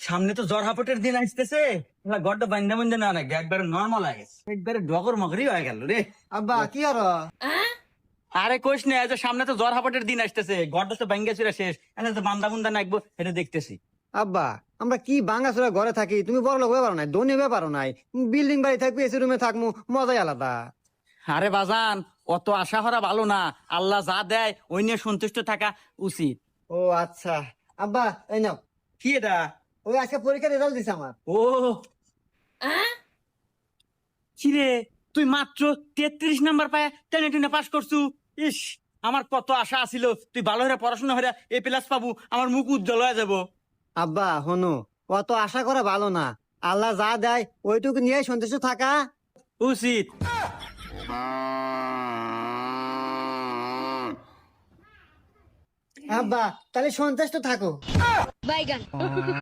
সামনে তো জ্বর হাপটের দিন আসতেছে, গড্ডা বান্ধা বান্ধা না নাকি একবারে নর্মাল হয়ে গেছে, একবারে ডগর মগরি হয়ে গেল রে। আব্বা কি আর আরে কইস না, এই যে সামনে তো জ্বর হাপটের দিন আসতেছে, গড্ডা তো ভাঙ্গা চুরা শেষ, এটা তো বান্ধা বুন্ধা নাকবো এটা দেখতেছি। আব্বা আমরা কি ভাঙাচোরা ঘরে থাকি, তুমি বড় লোক ব্যাপার নাই, ধনী ব্যাপার নাই, বিল্ডিং বাড়ি থাকবি, এসি রুমে থাকবো, মজাই আলাদা। আরে বাজান, অত আশা করা ভালো না, আল্লাহ যা দেয় ওই নিয়ে সন্তুষ্ট থাকা উচিত। ও আচ্ছা আব্বা এই নাও, কি এটা? ওই আজকে পরীক্ষার রেজাল্ট দিছে আমার। ও কিরে, তুই মাত্র 33 নাম্বার পায় টেনে টেনে পাস করছু। ইস, আমার কত আশা আছিল তুই ভালো হয়ে পড়াশোনা হয়ে A+ পাবো, আমার মুখ উজ্জ্বল হয়ে যাবো। আব্বা হনু, অত আশা করা ভালো না, আল্লাহ যা দেয় ওইটুকু নিয়ে সন্তুষ্ট থাকা উচিত। আব্বা তাহলে সন্তুষ্ট থাকো। বাইগান